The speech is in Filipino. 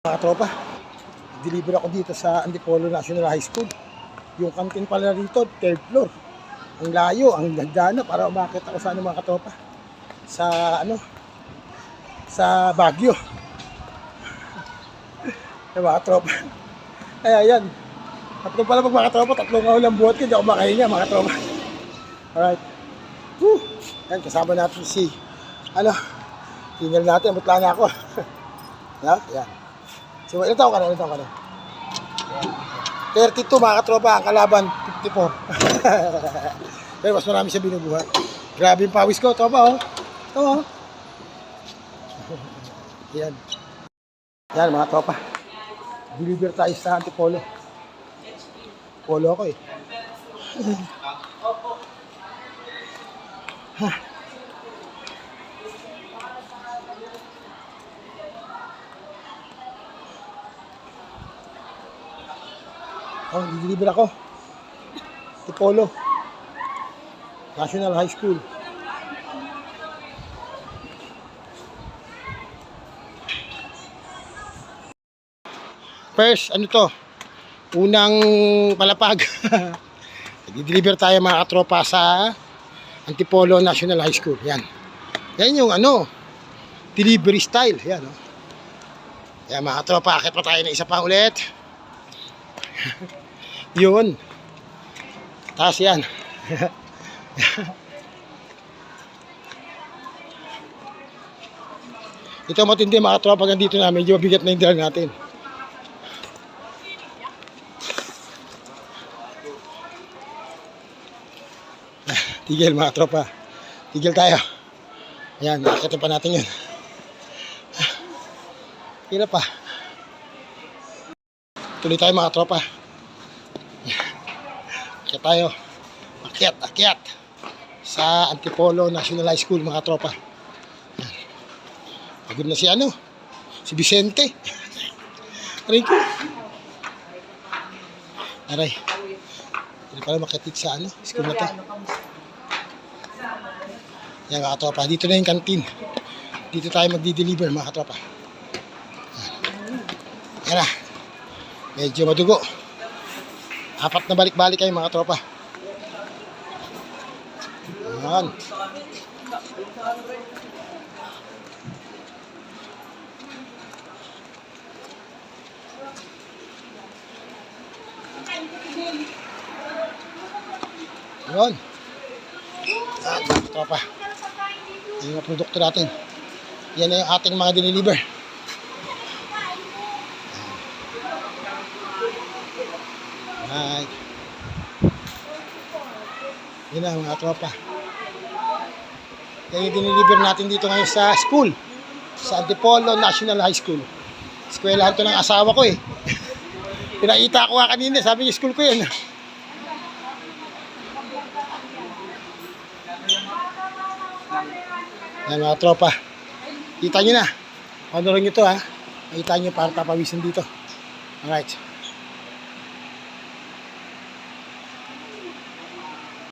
Mga tropa, deliver ako dito sa Antipolo National High School. Yung kantin pala rito, 3rd floor. Ang layo, ang gagana para umakit ako sa mga katropa. Sa Baguio. Mga tropa. Ay, ayan. Tatlo pala pag mga tropa, tatlong ulang buhat ko, hindi ako makahinga mga tropa. Alright. Woo! Ayan, kasama natin tingnan natin, mutla na ako. Ayan. So, ilan taon ka na? 32 mga katropa, ang kalaban 54. Pero mas marami siya binubuhat. Grabe yung pawis ko, tropa oh. Ito oh. Yan. Yan mga tropa. Deliver tayo sa Antipolo. Polo ako eh. Deliver ako. Antipolo National High School. First, unang palapag. I-deliver tayo mga katropa sa Antipolo National High School. Yan. Yan yung delivery style. Yan oh. Yan mga katropa, akit pa tayo na isa pa ulit. Yun. Taas yan. Ito matindi mga tropa, pag nandito na medyo mabigat na yung dala natin. Tigil mga tropa. Tigil tayo. Ayan, nakakita pa natin yun. Hila pa. Tuloy tayo mga tropa. Akyat tayo. Akyat. Sa Antipolo National High School mga tropa. Pagod na si Vicente. Aray ko. Aray. Hindi pala makatit sa school na to. Yan mga tropa. Dito na yung kantin. Dito tayo magdi-deliver mga tropa. Yan na. Medyo madugo. 4 na balik-balik kayo mga tropa. Yan. Yan. Yan mga tropa. Yung mga produkto natin. Yan na yung ating mga diniliver. Right. Yan na mga tropa. Yan yung diniliver natin dito ngayon sa school. Sa Antipolo National High School. Eskwelahan to ng asawa ko eh. Pinakita ko nga kanina. Sabi niya school ko yun. Yan mga tropa. Kita nyo na. Panorin nyo to ha. Makita nyo para tapawisan dito. Alright.